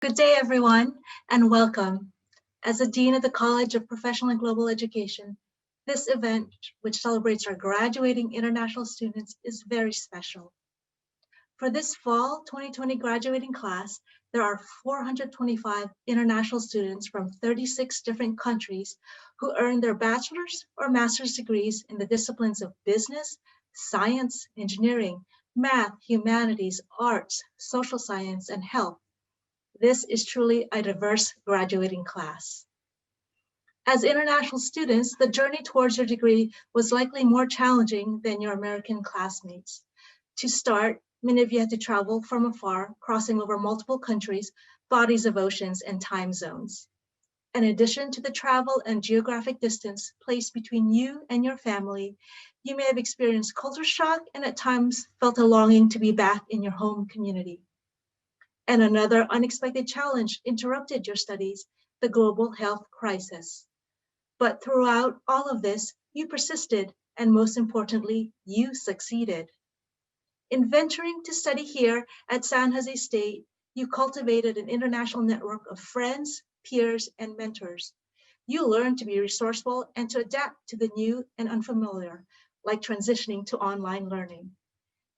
Good day, everyone, and welcome. As the Dean of the College of Professional and Global Education, this event, which celebrates our graduating international students, is very special. For this fall 2020 graduating class, there are 425 international students from 36 different countries who earned their bachelor's or master's degrees in the disciplines of business, science, engineering, math, humanities, arts, social science, and health. This is truly a diverse graduating class. As international students, the journey towards your degree was likely more challenging than your American classmates. To start, many of you had to travel from afar, crossing over multiple countries, bodies of oceans, and time zones. In addition to the travel and geographic distance placed between you and your family, you may have experienced culture shock and at times felt a longing to be back in your home community. And another unexpected challenge interrupted your studies, the global health crisis. But throughout all of this, you persisted, and most importantly, you succeeded. In venturing to study here at San Jose State, you cultivated an international network of friends, peers, and mentors. You learned to be resourceful and to adapt to the new and unfamiliar, like transitioning to online learning.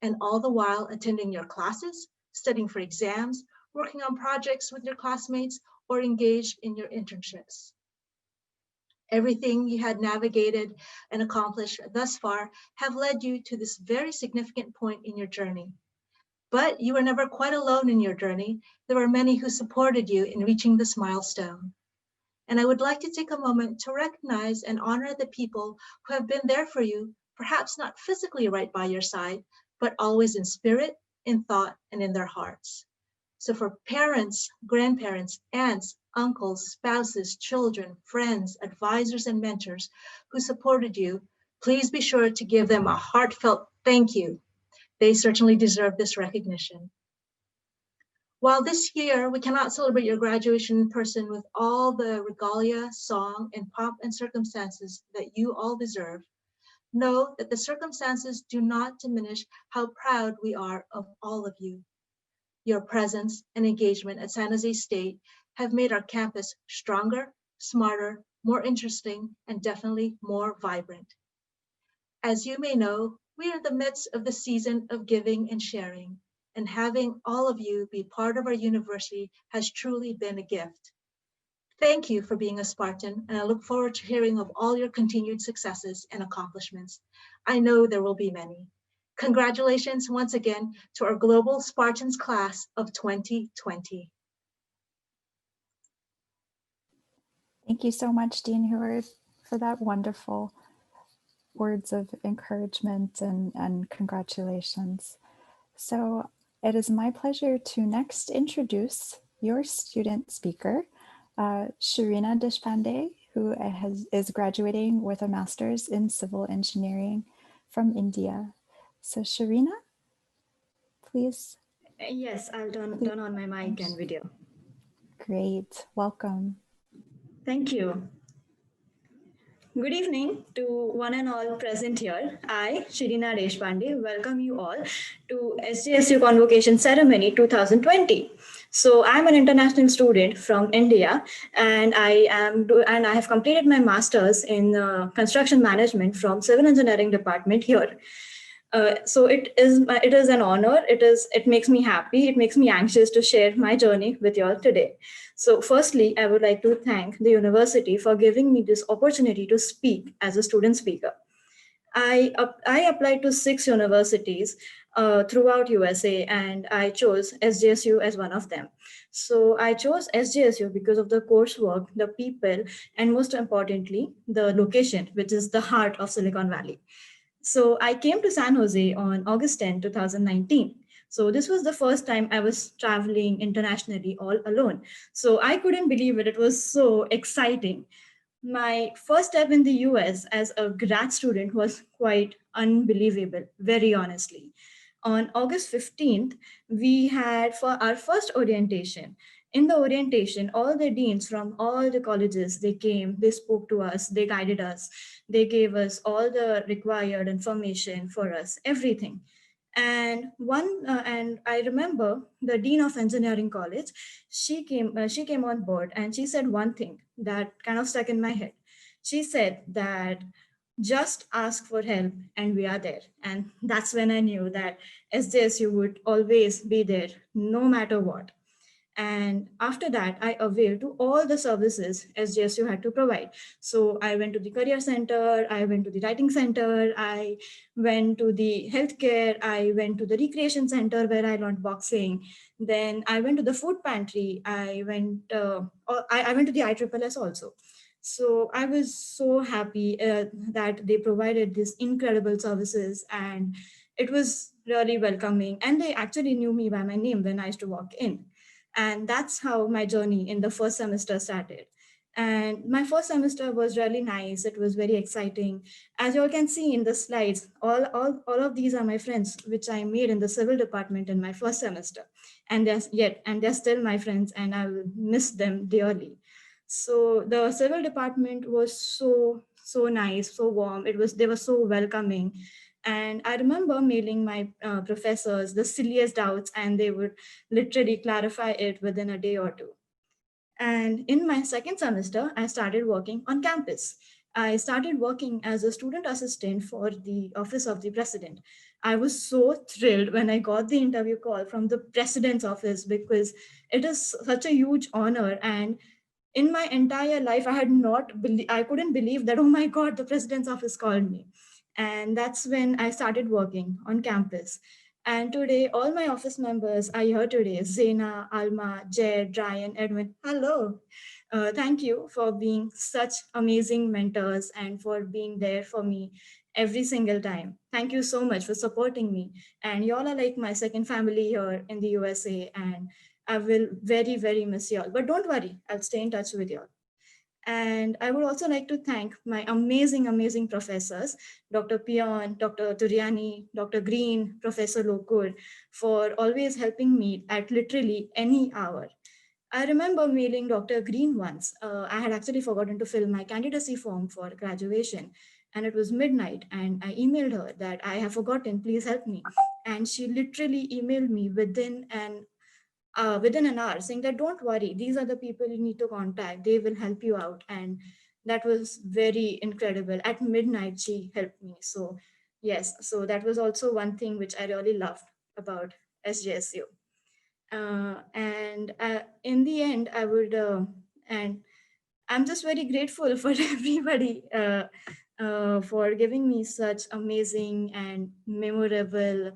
And all the while attending your classes, studying for exams, working on projects with your classmates, or engaged in your internships. Everything you had navigated and accomplished thus far have led you to this very significant point in your journey. But you were never quite alone in your journey. There were many who supported you in reaching this milestone. And I would like to take a moment to recognize and honor the people who have been there for you, perhaps not physically right by your side, but always in spirit, in thought, and in their hearts. So for parents, grandparents, aunts, uncles, spouses, children, friends, advisors, and mentors who supported you, please be sure to give them a heartfelt thank you. They certainly deserve this recognition. While this year we cannot celebrate your graduation in person with all the regalia, song, and pomp and circumstances that you all deserve, know that the circumstances do not diminish how proud we are of all of you. Your presence and engagement at San Jose State have made our campus stronger, smarter, more interesting, and definitely more vibrant. As you may know, we are in the midst of the season of giving and sharing, and having all of you be part of our university has truly been a gift. Thank you for being a Spartan, and I look forward to hearing of all your continued successes and accomplishments. I know there will be many. Congratulations once again to our Global Spartans class of 2020. Thank you so much, Dean Heward, for that wonderful words of encouragement and congratulations. So it is my pleasure to next introduce your student speaker, Shirina Deshpanday, who is graduating with a master's in civil engineering from India. So Shirina, please. Yes, I'll turn on my mic and video. Great, welcome. Thank you. Good evening to one and all present here. I, Shirina Deshpanday, welcome you all to SJSU Convocation Ceremony 2020. So I'm an international student from India, and I have completed my master's in construction management from Civil Engineering Department here. So it is an honor. It makes me happy. It makes me anxious to share my journey with you all today. So firstly, I would like to thank the university for giving me this opportunity to speak as a student speaker. I applied to 6 universities throughout USA, and I chose SJSU as one of them. So I chose SJSU because of the coursework, the people, and most importantly, the location, which is the heart of Silicon Valley. So I came to San Jose on August 10, 2019. So this was the first time I was traveling internationally all alone. So I couldn't believe it. It was so exciting. My first step in the US as a grad student was quite unbelievable, very honestly. On August 15th, we had for our first orientation. In the orientation, all the deans from all the colleges, they came, they spoke to us, they guided us, they gave us all the required information for us, everything. And I remember the dean of engineering college. She came on board, and she said one thing that kind of stuck in my head. She said that just ask for help and we are there. And that's when I knew that SJSU would always be there no matter what. And after that, I availed to all the services SJSU had to provide. So I went to the career center, I went to the writing center, I went to the healthcare, I went to the recreation center where I learned boxing. Then I went to the food pantry, I went to the ISSS also. So I was so happy that they provided these incredible services, and it was really welcoming. And they actually knew me by my name when I used to walk in. And that's how my journey in the first semester started. And my first semester was really nice. It was very exciting. As you all can see in the slides, all of these are my friends, which I made in the civil department in my first semester. And they're still my friends, and I will miss them dearly. So the civil department was so nice, so warm. They were so welcoming. And I remember mailing my professors the silliest doubts, and they would literally clarify it within a day or two. And in my second semester, I started working on campus. I started working as a student assistant for the office of the president. I was so thrilled when I got the interview call from the president's office, because it is such a huge honor. And in my entire life, I couldn't believe that, oh my God, the president's office called me. And that's when I started working on campus. And today, all my office members are here today: Zena, Alma, Jed, Ryan, Edwin. Hello. Thank you for being such amazing mentors and for being there for me every single time. Thank you so much for supporting me. And y'all are like my second family here in the USA. And I will very, very miss y'all. But don't worry, I'll stay in touch with y'all. And I would also like to thank my amazing, amazing professors, Dr. Pion, Dr. Turiani, Dr. Green, Professor Lokur, for always helping me at literally any hour. I remember mailing Dr. Green once. I had actually forgotten to fill my candidacy form for graduation, and it was midnight. And I emailed her that I have forgotten, please help me. And she literally emailed me within an hour, saying that don't worry, these are the people you need to contact, they will help you out. And that was very incredible. At midnight she helped me. So yes, so that was also one thing which I really loved about SJSU. And in the end, and I'm just very grateful for everybody for giving me such amazing and memorable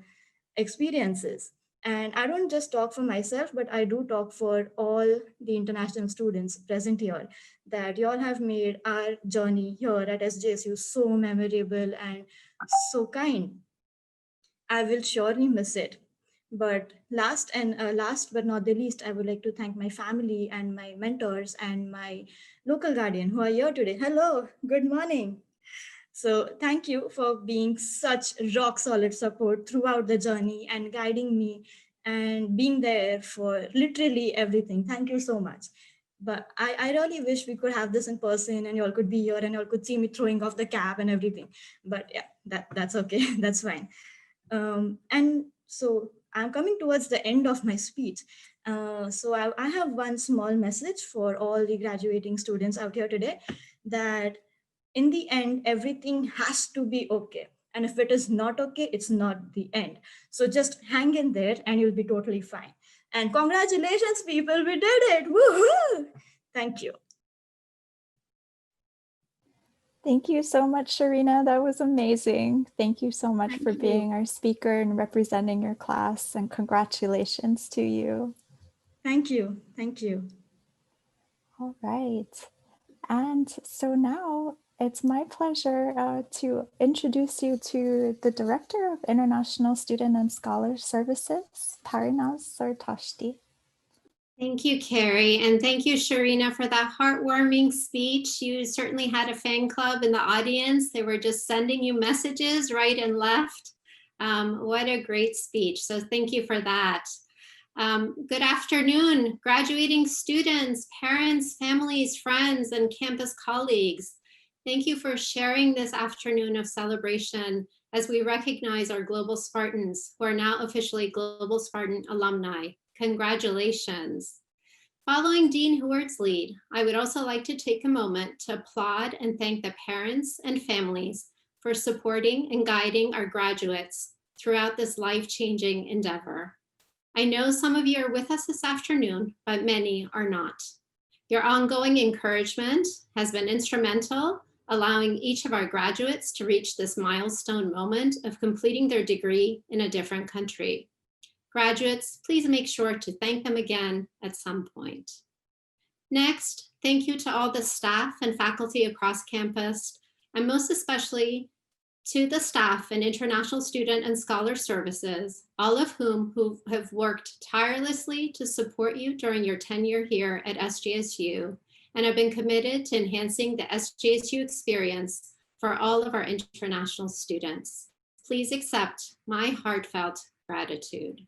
experiences. And I don't just talk for myself, but I do talk for all the international students present here, that you all have made our journey here at SJSU so memorable and so kind. I will surely miss it. But last but not the least, I would like to thank my family and my mentors and my local guardian who are here today. Hello, good morning. So thank you for being such rock solid support throughout the journey and guiding me and being there for literally everything. Thank you so much. But I really wish we could have this in person and you all could be here and you all could see me throwing off the cap and everything. But yeah, that's okay. That's fine. And so I'm coming towards the end of my speech. So I have one small message for all the graduating students out here today, that in the end, everything has to be okay. And if it is not okay, it's not the end. So just hang in there and you'll be totally fine. And congratulations, people, we did it. Woohoo! Thank you. Thank you so much, Shirina. That was amazing. Thank you so much for being our speaker and representing your class, and congratulations to you. Thank you. Thank you. All right. And so now it's my pleasure to introduce you to the Director of International Student and Scholar Services, Parinaz Sartashti. Thank you, Carrie. And thank you, Shirina, for that heartwarming speech. You certainly had a fan club in the audience. They were just sending you messages right and left. What a great speech. So thank you for that. Good afternoon, graduating students, parents, families, friends, and campus colleagues. Thank you for sharing this afternoon of celebration as we recognize our Global Spartans who are now officially Global Spartan alumni. Congratulations. Following Dean Heward's lead, I would also like to take a moment to applaud and thank the parents and families for supporting and guiding our graduates throughout this life-changing endeavor. I know some of you are with us this afternoon, but many are not. Your ongoing encouragement has been instrumental, allowing each of our graduates to reach this milestone moment of completing their degree in a different country. Graduates, please make sure to thank them again at some point. Next, thank you to all the staff and faculty across campus, and most especially to the staff and International Student and Scholar Services, all of whom who have worked tirelessly to support you during your tenure here at SJSU and have been committed to enhancing the SJSU experience for all of our international students. Please accept my heartfelt gratitude.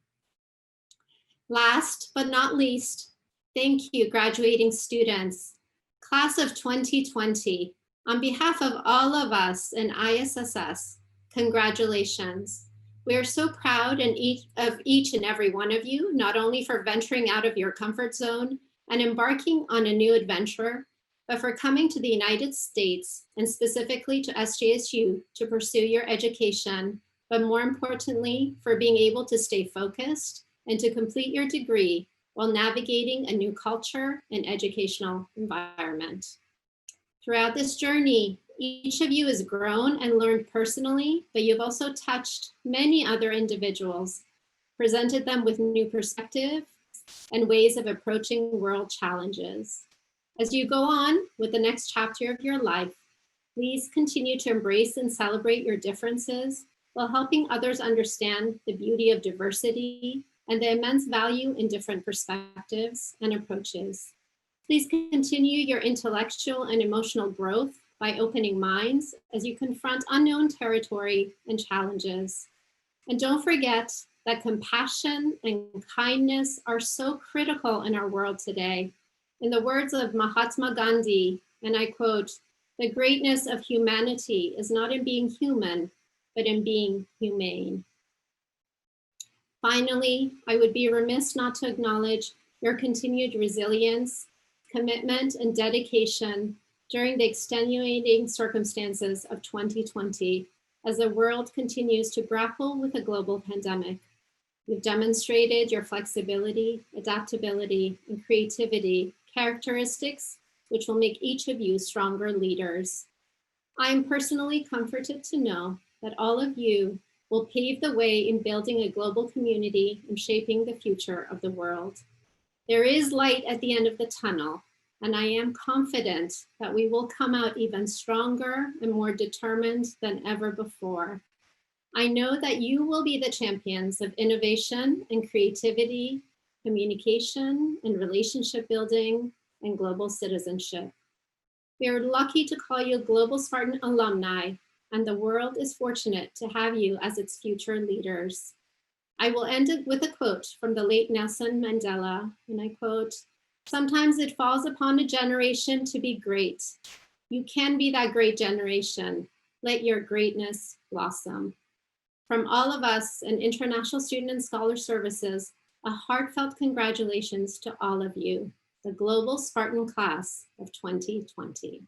Last but not least, thank you, graduating students. Class of 2020, on behalf of all of us in ISSS, congratulations. We are so proud of each and every one of you, not only for venturing out of your comfort zone and embarking on a new adventure, but for coming to the United States and specifically to SJSU to pursue your education, but more importantly, for being able to stay focused and to complete your degree while navigating a new culture and educational environment. Throughout this journey, each of you has grown and learned personally, but you've also touched many other individuals, presented them with new perspectives and ways of approaching world challenges. As you go on with the next chapter of your life, please continue to embrace and celebrate your differences while helping others understand the beauty of diversity and the immense value in different perspectives and approaches. Please continue your intellectual and emotional growth by opening minds as you confront unknown territory and challenges. And don't forget that compassion and kindness are so critical in our world today. In the words of Mahatma Gandhi, and I quote, "The greatness of humanity is not in being human, but in being humane." Finally, I would be remiss not to acknowledge your continued resilience, commitment, and dedication during the extenuating circumstances of 2020 as the world continues to grapple with a global pandemic. You've demonstrated your flexibility, adaptability, and creativity, characteristics which will make each of you stronger leaders. I am personally comforted to know that all of you will pave the way in building a global community and shaping the future of the world. There is light at the end of the tunnel, and I am confident that we will come out even stronger and more determined than ever before. I know that you will be the champions of innovation and creativity, communication and relationship building, and global citizenship. We are lucky to call you Global Spartan alumni, and the world is fortunate to have you as its future leaders. I will end it with a quote from the late Nelson Mandela, and I quote, "Sometimes it falls upon a generation to be great. You can be that great generation. Let your greatness blossom." From all of us and International Student and Scholar Services, a heartfelt congratulations to all of you, the Global Spartan class of 2020.